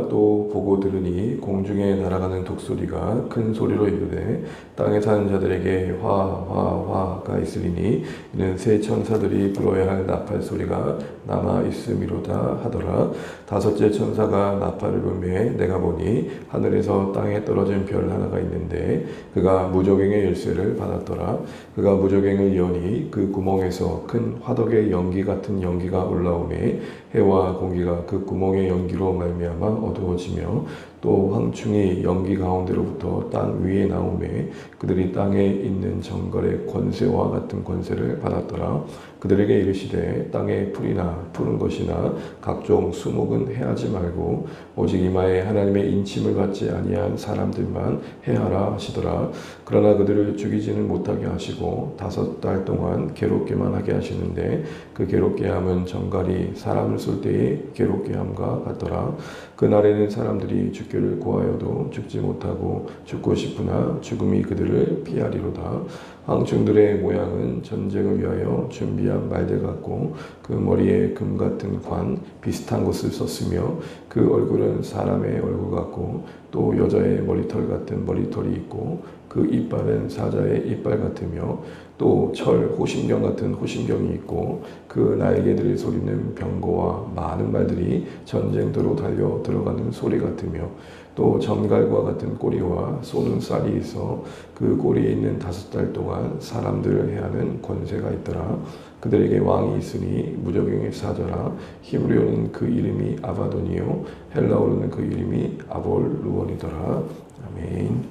또 보고 들으니 공중에 날아가는 독수리가 큰 소리로 이르되 땅에 사는 자들에게 화가 있으리니 이는 새 천사들이 불어야 할 나팔 소리가 남아 있음이로다 하더라. 다섯째 천사가 나팔을 불매 내가 보니 하늘에서 땅에 떨어진 별 하나가 있는데 그가 무저갱의 열쇠를 받았더라. 그가 무저갱을 여니 그 구멍에서 큰 화덕의 연기 같은 연기가 올라오매 해와 공기가 그 구멍의 연기로 말미암아 어두워지며 또 황충이 연기 가운데로부터 땅 위에 나오매 그들이 땅에 있는 정갈의 권세와 같은 권세를 받았더라. 그들에게 이르시되 땅에 풀이나 푸른 것이나 각종 수목은 해하지 말고 오직 이마에 하나님의 인침을 받지 아니한 사람들만 해하라 하시더라. 그러나 그들을 죽이지는 못하게 하시고 5달 동안 괴롭게만 하게 하시는데 그 괴롭게 함은 정갈이 사람을 쏠 때의 괴롭게 함과 같더라. 그날에는 사람들이 죽기를 구하여도 죽지 못하고 죽고 싶으나 죽음이 그들을 피하리로다. 황충들의 모양은 전쟁을 위하여 준비한 말들 같고 그 머리에 금 같은 관 비슷한 것을 썼으며 그 얼굴은 사람의 얼굴 같고 또 여자의 머리털 같은 머리털이 있고 그 이빨은 사자의 이빨 같으며 또 철 호심경 같은 호심경이 있고 그 날개들의 소리는 병거와 많은 말들이 전쟁터로 달려 들어가는 소리 같으며 또 전갈과 같은 꼬리와 쏘는 쌀이 있어 그 꼬리에 있는 5달 동안 사람들을 해하는 권세가 있더라. 그들에게 왕이 있으니 무저갱의 사자라. 히브리어는 그 이름이 아바돈이요 헬라어로는 그 이름이 아볼루원이더라. 아멘.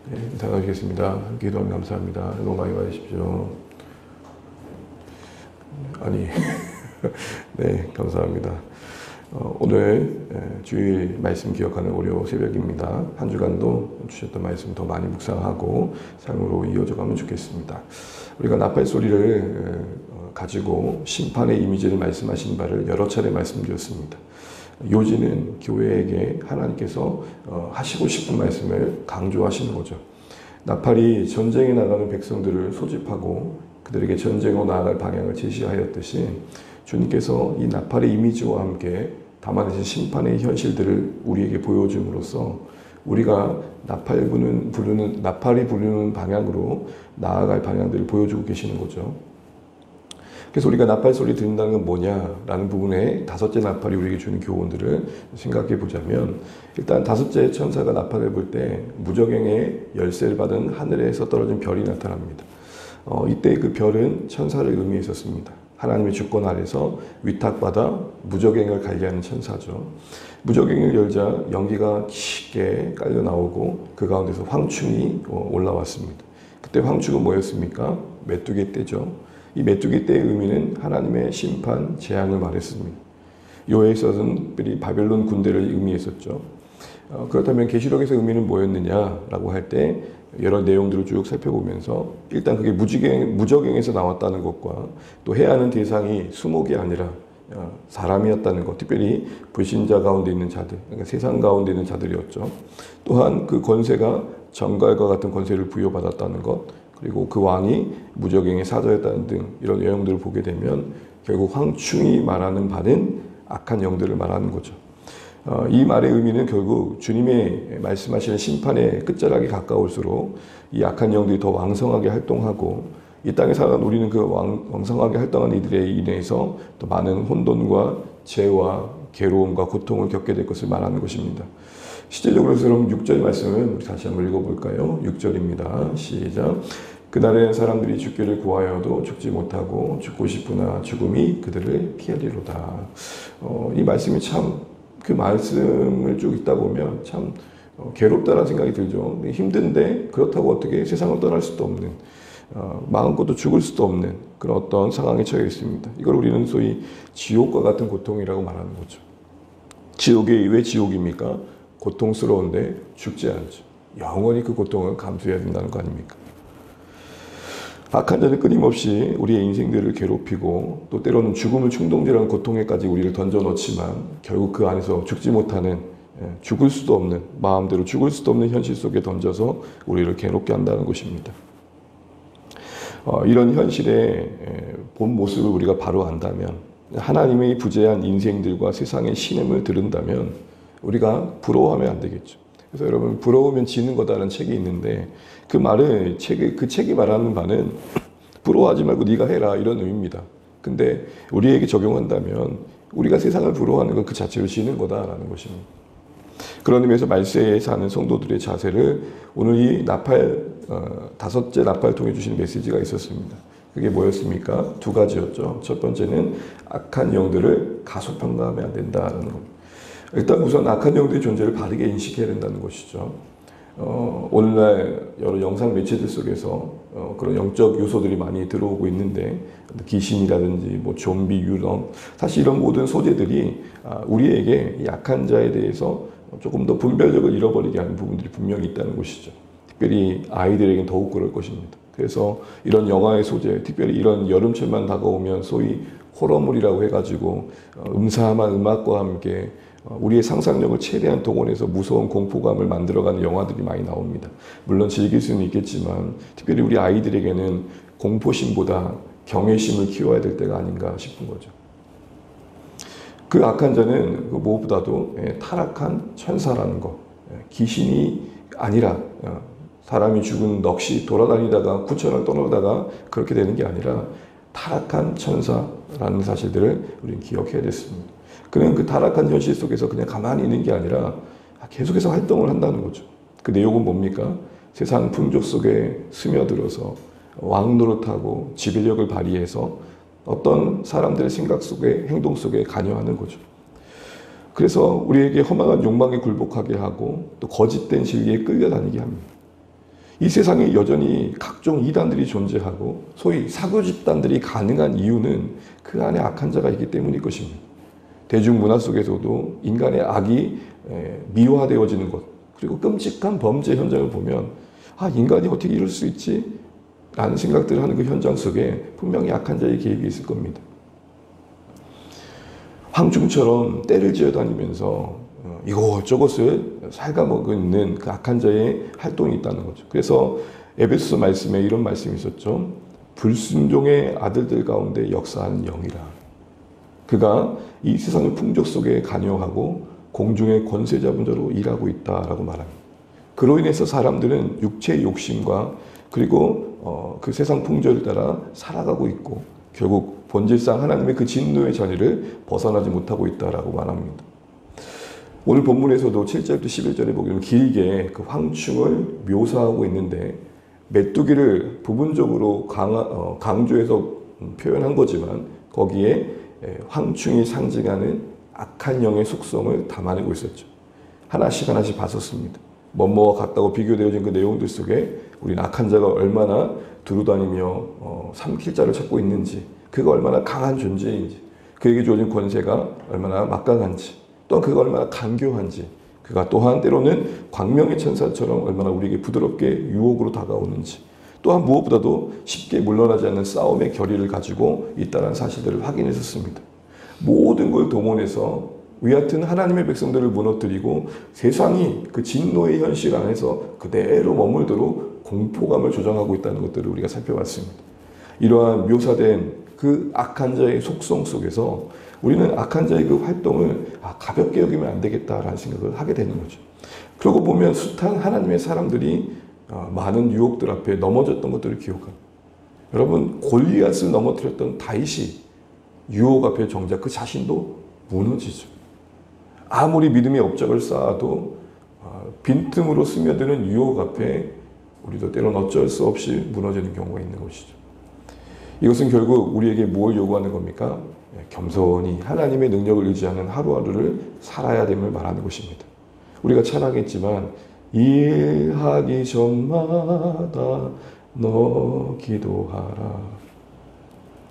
네, 인사드리겠습니다. 기도하면 감사합니다. 너무 많이 받으십시오. 아니, 네, 감사합니다. 오늘 주일 말씀 기억하는 월요 새벽입니다. 한 주간도 주셨던 말씀 더 많이 묵상하고 삶으로 이어져 가면 좋겠습니다. 우리가 나팔 소리를 가지고 심판의 이미지를 말씀하신 바를 여러 차례 말씀드렸습니다. 요지는 교회에게 하나님께서 하시고 싶은 말씀을 강조하시는 거죠. 나팔이 전쟁에 나가는 백성들을 소집하고 그들에게 전쟁으로 나아갈 방향을 제시하였듯이 주님께서 이 나팔의 이미지와 함께 담아내신 심판의 현실들을 우리에게 보여줌으로써 우리가 나팔이 부르는 방향으로 나아갈 방향들을 보여주고 계시는 거죠. 그래서 우리가 나팔 소리 듣는다는 건 뭐냐라는 부분에 5째 나팔이 우리에게 주는 교훈들을 생각해 보자면 일단 5째 천사가 나팔을 불 때 무저갱의 열쇠를 받은 하늘에서 떨어진 별이 나타납니다. 이때 그 별은 천사를 의미했었습니다. 하나님의 주권 아래서 위탁받아 무저갱을 관리하는 천사죠. 무저갱을 열자 연기가 깊게 깔려 나오고 그 가운데서 황충이 올라왔습니다. 그때 황충은 뭐였습니까? 메뚜기 떼죠. 이 메뚜기 떼의 의미는 하나님의 심판, 재앙을 말했습니다. 요에 있어서는 바벨론 군대를 의미했었죠. 그렇다면 계시록에서 의미는 뭐였느냐라고 할 때 여러 내용들을 쭉 살펴보면서 일단 그게 무저갱에서 나왔다는 것과 또 해하는 대상이 수목이 아니라 사람이었다는 것, 특별히 불신자 가운데 있는 자들, 그러니까 세상 가운데 있는 자들이었죠. 또한 그 권세가 정갈과 같은 권세를 부여받았다는 것, 그리고 그 왕이 무저갱의 사자였다는 등 이런 내용들을 보게 되면 결국 황충이 말하는 바는 악한 영들을 말하는 거죠. 이 말의 의미는 결국 주님의 말씀하시는 심판의 끝자락이 가까울수록 이 악한 영들이 더 왕성하게 활동하고 이 땅에 살아가는 우리는 그 왕성하게 활동하는 이들에 인해서 더 많은 혼돈과 죄와 괴로움과 고통을 겪게 될 것을 말하는 것입니다. 실제적으로 그럼 6절 말씀을 우리 다시 한번 읽어볼까요? 6절입니다. 시작. 그날에는 사람들이 죽기를 구하여도 죽지 못하고 죽고 싶으나 죽음이 그들을 피하리로다. 이 말씀이 참 그 말씀을 쭉 읽다 보면 참 괴롭다는 생각이 들죠. 힘든데 그렇다고 어떻게 세상을 떠날 수도 없는 마음껏도 죽을 수도 없는 그런 어떤 상황에 처해 있습니다. 이걸 우리는 소위 지옥과 같은 고통이라고 말하는 거죠. 지옥이 왜 지옥입니까? 고통스러운데 죽지 않죠. 영원히 그 고통을 감수해야 된다는 거 아닙니까? 악한 자는 끊임없이 우리의 인생들을 괴롭히고 또 때로는 죽음을 충동질하는 고통에까지 우리를 던져놓지만 결국 그 안에서 죽지 못하는 죽을 수도 없는 마음대로 죽을 수도 없는 현실 속에 던져서 우리를 괴롭게 한다는 것입니다. 이런 현실의 본 모습을 우리가 바로 안다면 하나님의 부재한 인생들과 세상의 신음을 들은다면 우리가 부러워하면 안 되겠죠. 그래서 여러분, 부러우면 지는 거다라는 책이 있는데 그 말은 그 책이 말하는 바는 부러워하지 말고 네가 해라 이런 의미입니다. 근데 우리에게 적용한다면 우리가 세상을 부러워하는 건 그 자체로 지는 거다라는 것입니다. 그런 의미에서 말세에 사는 성도들의 자세를 오늘 이 다섯째 나팔을 통해 주시는 메시지가 있었습니다. 그게 뭐였습니까? 두 가지였죠. 첫 번째는 악한 영들을 가소평가하면 안 된다는 겁니다. 일단 우선 악한 영들의 존재를 바르게 인식해야 된다는 것이죠. 오늘날 여러 영상 매체들 속에서 그런 영적 요소들이 많이 들어오고 있는데 귀신이라든지 뭐 좀비 유령, 사실 이런 모든 소재들이 우리에게 약한 자에 대해서 조금 더 분별력을 잃어버리게 하는 부분들이 분명히 있다는 것이죠. 특별히 아이들에게는 더욱 그럴 것입니다. 그래서 이런 영화의 소재, 특별히 이런 여름철만 다가오면 소위 호러물이라고 해가지고 음산한 음악과 함께 우리의 상상력을 최대한 동원해서 무서운 공포감을 만들어가는 영화들이 많이 나옵니다. 물론 즐길 수는 있겠지만 특별히 우리 아이들에게는 공포심보다 경외심을 키워야 될 때가 아닌가 싶은 거죠. 그 악한 자는 무엇보다도 타락한 천사라는 것, 귀신이 아니라 사람이 죽은 넋이 돌아다니다가 구천을 떠나다가 그렇게 되는 게 아니라 타락한 천사라는 사실들을 우리는 기억해야 됐습니다. 그는 그 타락한 현실 속에서 그냥 가만히 있는 게 아니라 계속해서 활동을 한다는 거죠. 그 내용은 뭡니까? 세상 풍조 속에 스며들어서 왕 노릇하고 지배력을 발휘해서 어떤 사람들의 생각 속에, 행동 속에 관여하는 거죠. 그래서 우리에게 허망한 욕망에 굴복하게 하고 또 거짓된 진리에 끌려다니게 합니다. 이 세상에 여전히 각종 이단들이 존재하고 소위 사교 집단들이 가능한 이유는 그 안에 악한 자가 있기 때문일 것입니다. 대중문화 속에서도 인간의 악이 미화되어지는 것, 그리고 끔찍한 범죄 현장을 보면 인간이 어떻게 이럴 수 있지? 라는 생각들을 하는 그 현장 속에 분명히 악한 자의 개입이 있을 겁니다. 황충처럼 때를 지어다니면서 이것저것을 갉아먹는 그 악한 자의 활동이 있다는 거죠. 그래서 에베소서 말씀에 이런 말씀이 있었죠. 불순종의 아들들 가운데 역사하는 영이라. 그가 이 세상의 풍족 속에 관여하고 공중의 권세 잡은 자로 일하고 있다라고 말합니다. 그로 인해서 사람들은 육체의 욕심과 그리고 그 세상 풍조를 따라 살아가고 있고 결국 본질상 하나님의 그 진노의 자리를 벗어나지 못하고 있다라고 말합니다. 오늘 본문에서도 7절부터 11절에 보면 길게 그 황충을 묘사하고 있는데 메뚜기를 부분적으로 강조해서 표현한 거지만 거기에 황충이 상징하는 악한 영의 속성을 담아내고 있었죠. 하나씩 하나씩 봤었습니다. 뭐뭐와 같다고 비교되어진 그 내용들 속에 우리는 악한 자가 얼마나 두루다니며 삼킬 자를 찾고 있는지, 그가 얼마나 강한 존재인지, 그에게 주어진 권세가 얼마나 막강한지, 또한 그가 얼마나 간교한지, 그가 또한 때로는 광명의 천사처럼 얼마나 우리에게 부드럽게 유혹으로 다가오는지, 또한 무엇보다도 쉽게 물러나지 않는 싸움의 결의를 가지고 있다는 사실들을 확인했었습니다. 모든 걸 동원해서 위 같은 하나님의 백성들을 무너뜨리고 세상이 그 진노의 현실 안에서 그대로 머물도록 공포감을 조장하고 있다는 것들을 우리가 살펴봤습니다. 이러한 묘사된 그 악한 자의 속성 속에서 우리는 악한 자의 그 활동을 가볍게 여기면 안 되겠다라는 생각을 하게 되는 거죠. 그러고 보면 숱한 하나님의 사람들이 많은 유혹들 앞에 넘어졌던 것들을 기억합니다. 여러분, 골리앗을 넘어뜨렸던 다윗이 유혹 앞에 정작 그 자신도 무너지죠. 아무리 믿음의 업적을 쌓아도 빈틈으로 스며드는 유혹 앞에 우리도 때로는 어쩔 수 없이 무너지는 경우가 있는 것이죠. 이것은 결국 우리에게 뭘 요구하는 겁니까? 겸손히 하나님의 능력을 의지하는 하루하루를 살아야 됨을 말하는 것입니다. 우리가 찬양했지만 일하기 전마다 너 기도하라.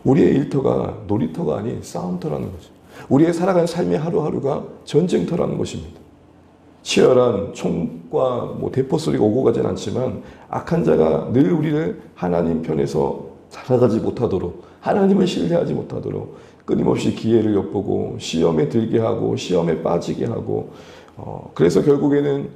우리의 일터가 놀이터가 아닌 싸움터라는 거죠. 우리의 살아가는 삶의 하루하루가 전쟁터라는 것입니다. 치열한 총과 대포 소리가 오고 가진 않지만 악한 자가 늘 우리를 하나님 편에서 살아가지 못하도록, 하나님을 신뢰하지 못하도록 끊임없이 기회를 엿보고 시험에 들게 하고 시험에 빠지게 하고 그래서 결국에는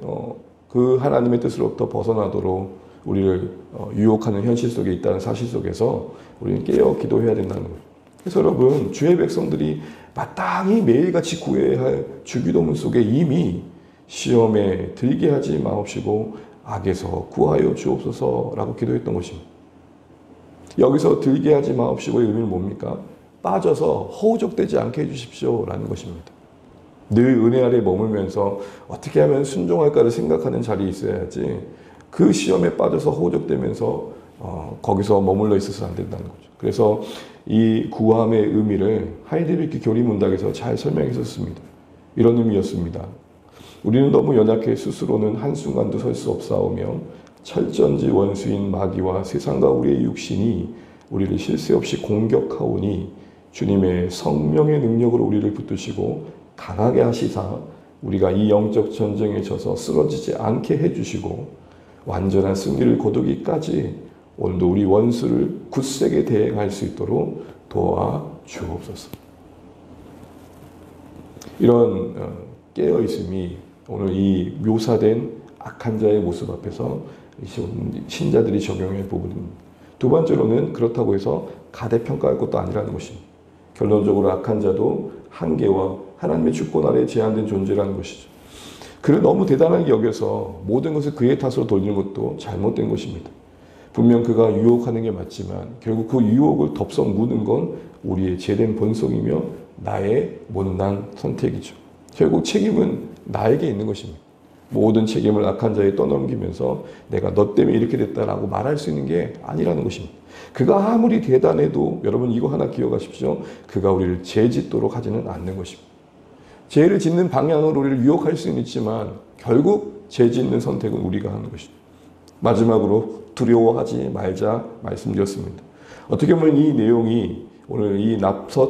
그 하나님의 뜻으로부터 벗어나도록 우리를 유혹하는 현실 속에 있다는 사실 속에서 우리는 깨어 기도해야 된다는 거예요. 그래서 여러분, 주의 백성들이 마땅히 매일같이 구해야 할 주기도문 속에 이미 시험에 들게 하지 마옵시고 악에서 구하여 주옵소서라고 기도했던 것입니다. 여기서 들게 하지 마옵시고의 의미는 뭡니까? 빠져서 허우적대지 않게 해주십시오라는 것입니다. 늘 은혜 아래 머물면서 어떻게 하면 순종할까를 생각하는 자리에 있어야지 그 시험에 빠져서 허우적대면서 거기서 머물러 있어서 안 된다는 거죠. 그래서 이 구함의 의미를 하이데베르크 교리문답에서 잘 설명했었습니다. 이런 의미였습니다. 우리는 너무 연약해 스스로는 한순간도 설 수 없사오며 철전지 원수인 마귀와 세상과 우리의 육신이 우리를 쉴 새 없이 공격하오니 주님의 성령의 능력으로 우리를 붙드시고 강하게 하시사 우리가 이 영적 전쟁에 져서 쓰러지지 않게 해주시고 완전한 승리를 거두기까지 오늘도 우리 원수를 굳세게 대행할 수 있도록 도와 주옵소서. 이런 깨어있음이 오늘 이 묘사된 악한 자의 모습 앞에서 신자들이 적용할 부분입니다. 두 번째로는 그렇다고 해서 가대평가할 것도 아니라는 것입니다. 결론적으로 악한 자도 한계와 하나님의 주권 아래 제한된 존재라는 것이죠. 그를 너무 대단하게 여겨서 모든 것을 그의 탓으로 돌리는 것도 잘못된 것입니다. 분명 그가 유혹하는 게 맞지만 결국 그 유혹을 덥석 무는 건 우리의 죄된 본성이며 나의 못난 선택이죠. 결국 책임은 나에게 있는 것입니다. 모든 책임을 악한 자에 떠넘기면서 내가 너 때문에 이렇게 됐다라고 말할 수 있는 게 아니라는 것입니다. 그가 아무리 대단해도 여러분 이거 하나 기억하십시오. 그가 우리를 죄 짓도록 하지는 않는 것입니다. 죄를 짓는 방향으로 우리를 유혹할 수는 있지만 결국 죄 짓는 선택은 우리가 하는 것입니다. 마지막으로 두려워하지 말자 말씀드렸습니다. 어떻게 보면 이 내용이 오늘 이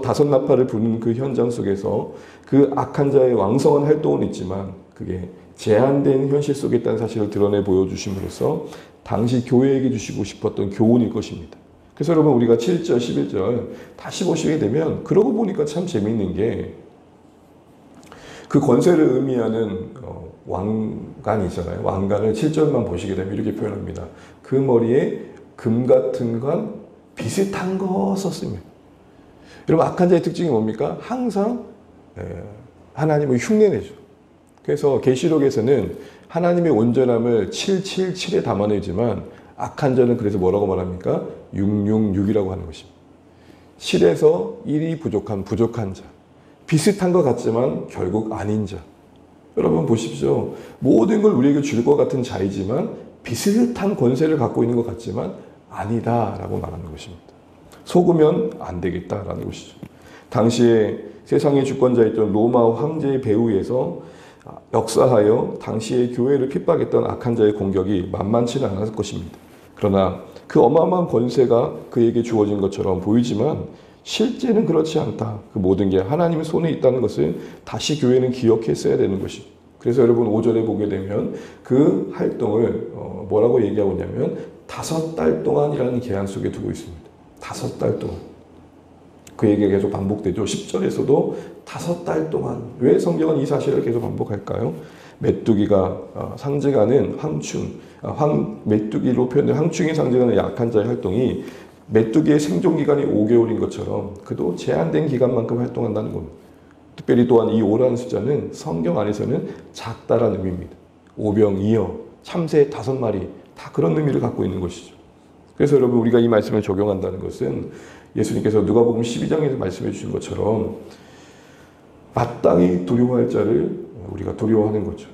다섯 나팔을 부는 그 현장 속에서 그 악한 자의 왕성한 활동은 있지만 그게 제한된 현실 속에 있다는 사실을 드러내 보여주심으로써 당시 교회에게 주시고 싶었던 교훈일 것입니다. 그래서 여러분 우리가 7절, 11절 다시 보시게 되면 그러고 보니까 참 재미있는 게 그 권세를 의미하는 왕관이 있잖아요. 왕관을 7절만 보시게 되면 이렇게 표현합니다. 그 머리에 금 같은 관 비슷한 거 썼습니다. 여러분 악한 자의 특징이 뭡니까? 항상 하나님을 흉내내죠. 그래서 계시록에서는 하나님의 온전함을 777에 담아내지만 악한 자는 그래서 뭐라고 말합니까? 666이라고 하는 것입니다. 7에서 1이 부족한 자. 비슷한 것 같지만 결국 아닌 자. 여러분 보십시오. 모든 걸 우리에게 줄 것 같은 자이지만 비슷한 권세를 갖고 있는 것 같지만 아니다라고 말하는 것입니다. 속으면 안 되겠다라는 것이죠. 당시에 세상의 주권자였던 로마 황제의 배후에서 역사하여 당시의 교회를 핍박했던 악한 자의 공격이 만만치는 않았을 것입니다. 그러나 그 어마어마한 권세가 그에게 주어진 것처럼 보이지만 실제는 그렇지 않다. 그 모든 게 하나님의 손에 있다는 것을 다시 교회는 기억했어야 되는 것이죠. 그래서 여러분 5절에 보게 되면 그 활동을 뭐라고 얘기하고 있냐면 5달 동안이라는 계한 속에 두고 있습니다. 5달 동안. 그 얘기가 계속 반복되죠. 10절에서도 5달 동안. 왜 성경은 이 사실을 계속 반복할까요? 메뚜기가 상징하는 황충, 메뚜기로 표현된 황충이 상징하는 약한 자의 활동이 메뚜기의 생존기간이 5개월인 것처럼 그도 제한된 기간만큼 활동한다는 겁니다. 특별히 또한 이 5라는 숫자는 성경 안에서는 작다라는 의미입니다. 오병이어, 참새 5마리 다 그런 의미를 갖고 있는 것이죠. 그래서 여러분 우리가 이 말씀을 적용한다는 것은 예수님께서 누가복음 12장에서 말씀해 주신 것처럼 마땅히 두려워할 자를 우리가 두려워하는 거죠.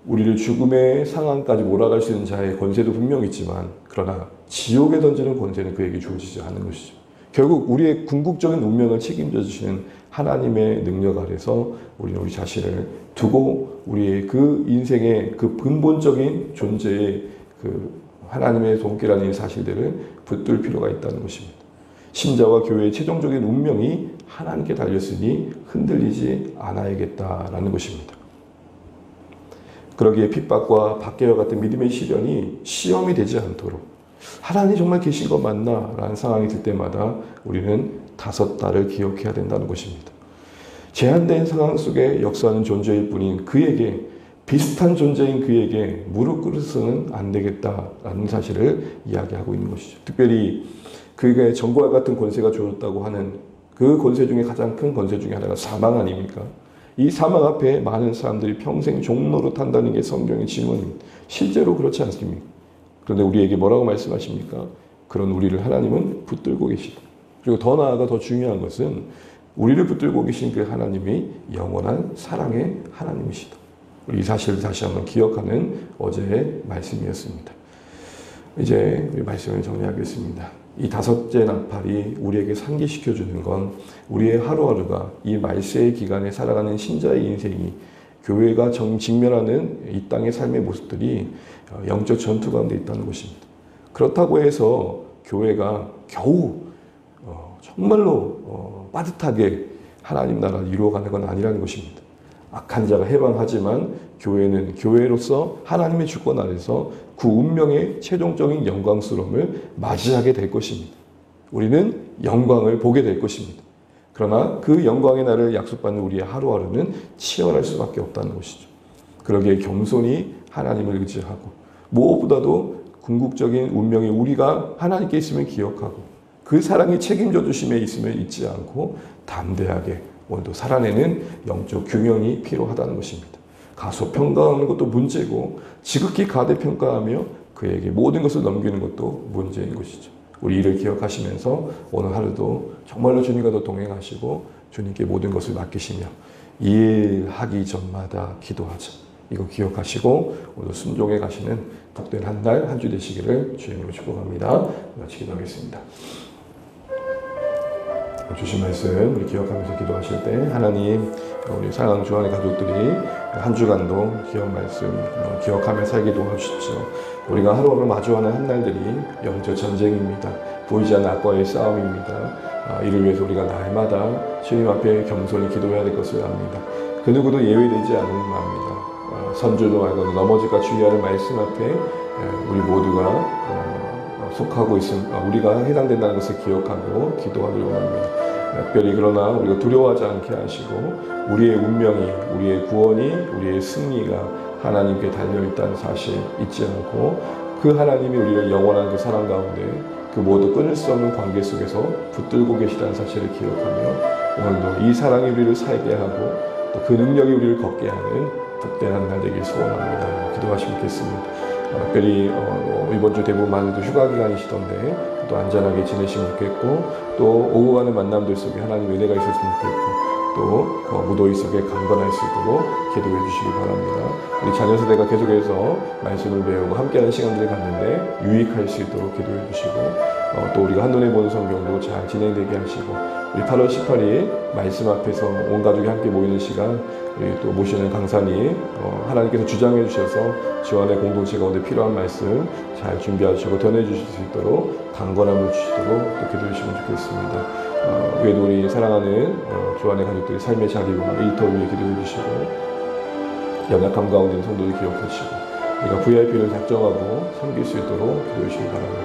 우리를 죽음의 상황까지 몰아갈 수 있는 자의 권세도 분명 있지만 그러나 지옥에 던지는 권세는 그에게 주어지지 않은 것이죠. 결국 우리의 궁극적인 운명을 책임져 주시는 하나님의 능력 아래서 우리는 우리 자신을 두고 우리의 그 인생의 그 근본적인 존재의 그 하나님의 손길이라는 사실들을 붙들 필요가 있다는 것입니다. 신자와 교회의 최종적인 운명이 하나님께 달렸으니 흔들리지 않아야겠다라는 것입니다. 그러기에 핍박과 박해와 같은 믿음의 시련이 시험이 되지 않도록 하나님이 정말 계신 거 맞나? 라는 상황이 들 때마다 우리는 5달을 기억해야 된다는 것입니다. 제한된 상황 속에 역사하는 존재일 뿐인 그에게 비슷한 존재인 그에게 무릎 꿇어서는 안 되겠다라는 사실을 이야기하고 있는 것이죠. 특별히 그에게 전과 같은 권세가 주어졌다고 하는 그 권세 중에 가장 큰 권세 중에 하나가 사망 아닙니까? 이 사망 앞에 많은 사람들이 평생 종로로 탄다는 게 성경의 지문입니다. 실제로 그렇지 않습니까? 그런데 우리에게 뭐라고 말씀하십니까? 그런 우리를 하나님은 붙들고 계시다. 그리고 더 나아가 더 중요한 것은 우리를 붙들고 계신 그 하나님이 영원한 사랑의 하나님이시다. 우리 이 사실을 다시 한번 기억하는 어제의 말씀이었습니다. 이제 우리 말씀을 정리하겠습니다. 이 다섯째 나팔이 우리에게 상기시켜주는 건 우리의 하루하루가 이 말세의 기간에 살아가는 신자의 인생이 교회가 직면하는 이 땅의 삶의 모습들이 영적 전투 가운데 있다는 것입니다. 그렇다고 해서 교회가 겨우 정말로 빠듯하게 하나님 나라를 이루어가는 건 아니라는 것입니다. 악한 자가 해방하지만 교회는 교회로서 하나님의 주권 아래서 그 운명의 최종적인 영광스러움을 맞이하게 될 것입니다. 우리는 영광을 보게 될 것입니다. 그러나 그 영광의 날을 약속받는 우리의 하루하루는 치열할 수밖에 없다는 것이죠. 그러기에 겸손히 하나님을 의지하고 무엇보다도 궁극적인 운명이 우리가 하나님께 있음을 기억하고 그 사랑이 책임져 주심에 있음을 잊지 않고 담대하게 오늘도 살아내는 영적 균형이 필요하다는 것입니다. 가소평가하는 것도 문제고 지극히 가대평가하며 그에게 모든 것을 넘기는 것도 문제인 것이죠. 우리 이를 기억하시면서 오늘 하루도 정말로 주님과 더 동행하시고 주님께 모든 것을 맡기시며 일하기 전마다 기도하자. 이거 기억하시고 오늘 순종해 가시는 복된 한 달, 한 주 되시기를 주님으로 축복합니다. 같이 기도하겠습니다. 주신 말씀 우리 기억하면서 기도하실 때 하나님 우리 사랑하는 주안의 가족들이 한 주간도 기억 말씀 기억하며 살게 도와주십시오. 우리가 하루하루 마주하는 한날들이 영적 전쟁입니다. 보이지 않는 악과의 싸움입니다. 이를 위해서 우리가 날마다 주님 앞에 겸손히 기도해야 될 것을 압니다. 그 누구도 예외되지 않은 마음입니다. 선줄도 말고 넘어질까 주의하는 말씀 앞에 우리 모두가 속하고 우리가 해당된다는 것을 기억하고 기도하기를 원합니다. 특별히 그러나 우리가 두려워하지 않게 하시고 우리의 운명이, 우리의 구원이, 우리의 승리가 하나님께 달려있다는 사실 잊지 않고 그 하나님이 우리를 영원한 그 사랑 가운데 그 모두 끊을 수 없는 관계 속에서 붙들고 계시다는 사실을 기억하며 오늘도 이 사랑이 우리를 살게 하고 또 그 능력이 우리를 걷게 하는 복된 날 되길 소원합니다. 기도하시면 좋겠습니다. 특별히 이번 주 대부분 많이도 휴가 기간이시던데 또 안전하게 지내시면 좋겠고 또 오고 가는 만남들 속에 하나님의 은혜가 있었으면 좋겠고 또 그 무더위 속에 강건할 수 있도록 기도해 주시기 바랍니다. 우리 자녀 세대가 계속해서 말씀을 배우고 함께하는 시간들을 갖는데 유익할 수 있도록 기도해 주시고 또 우리가 한눈에 보는 성경도 잘 진행되게 하시고 우리 8월 18일 말씀 앞에서 온 가족이 함께 모이는 시간 우리 또 모시는 강사님 하나님께서 주장해 주셔서 지원의 공동체 가운데 필요한 말씀 잘 준비하시고 전해주실 수 있도록 강건함을 주시도록 또 기도해 주시면 좋겠습니다. 외에도 우리 사랑하는 주안의 가족들의 삶의 자리로 일터 위에 기도해 주시고 연약함 가운데 있는 성도를 기억하시고 우리가 VIP를 작정하고 섬길 수 있도록 기도해 주시기 바랍니다.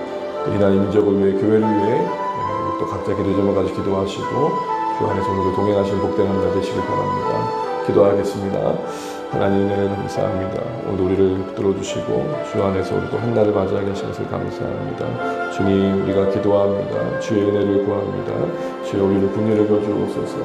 이 나라의 민족을 위해 교회를 위해 또 각자 기도 제목까지 기도하시고 주 안에서 오늘도 동행하시는 복된 한 날 되시길 바랍니다. 기도하겠습니다. 하나님 은혜를 감사합니다. 오늘 우리를 붙들어 주시고 주 안에서 우리도 한 날을 맞이하게 하신 것을 감사합니다. 주님 우리가 기도합니다. 주의 은혜를 구합니다. 주의 우리를 긍휼히 여겨주옵소서.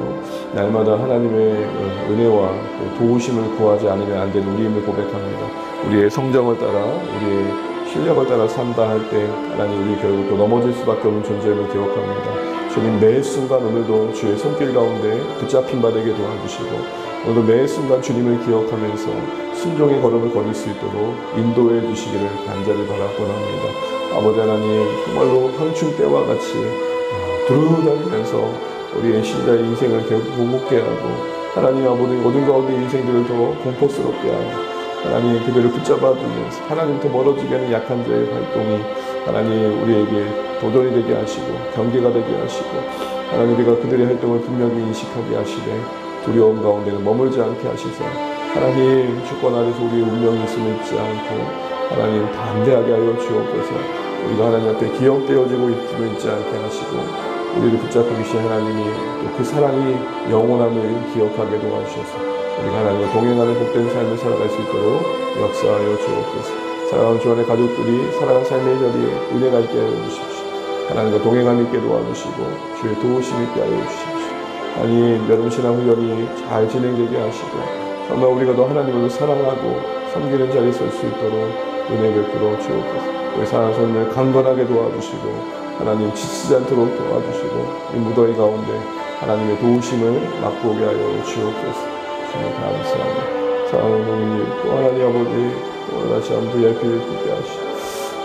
날마다 하나님의 은혜와 또 도우심을 구하지 않으면 안 되는 우리임을 고백합니다. 우리의 성정을 따라 우리의 실력을 따라 산다 할 때 하나님 우리 결국 또 넘어질 수밖에 없는 존재임을 기억합니다. 주님 매 순간 오늘도 주의 손길 가운데 붙잡힌 바 되게 도와주시고 오늘도 매 순간 주님을 기억하면서 순종의 걸음을 걸을 수 있도록 인도해 주시기를 간절히 바라곤 합니다. 아버지 하나님 정말로 황충 때와 같이 두루다니면서 우리의 신자의 인생을 결국 공복해 하고 하나님 아버지 모든 가운데 인생들을 더 공포스럽게 하고 하나님 그들을 붙잡아주면서 하나님부터 멀어지게 하는 약한 자의 활동이 하나님 우리에게 도전이 되게 하시고 경계가 되게 하시고 하나님 우리가 그들의 활동을 분명히 인식하게 하시되 두려움 가운데는 머물지 않게 하시사 하나님 주권 아래서 우리의 운명이 있음을 잊지 않고 하나님 담대하게 하여 주옵소서. 우리가 하나님 앞에 기억되어지고 있음을 잊지 않게 하시고 우리를 붙잡고 계신 하나님이 또 그 사랑이 영원함을 기억하게 도와주셔서 우리가 하나님과 동행하는 복된 삶을 살아갈 수 있도록 역사하여 주옵소서. 사랑하는 주안의 가족들이 살아가는 삶의 자리에 은혜가 있게 하여 주십시오. 하나님과 동행함 있게 도와주시고 주의 도우심 있게 하여 주십시오. 아니 여름신앙 훈련이 잘 진행되게 하시고 정말 우리가 더 하나님을 사랑하고 섬기는 자리에 설 수 있도록 은혜 베풀어 주옵소서. 우리 사랑 손을 강건하게 도와주시고 하나님 지치지 않도록 도와주시고 이 무더위 가운데 하나님의 도우심을 맛보게 하여 주옵소서. 주님 감사합니다. 사랑하는 어머니 또 하나님 아버지 또 다시 한번 VIP를 듣게 하시고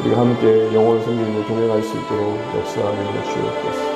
우리가 함께 영원 생명에 동행할 수 있도록 역사하여 주옵소서.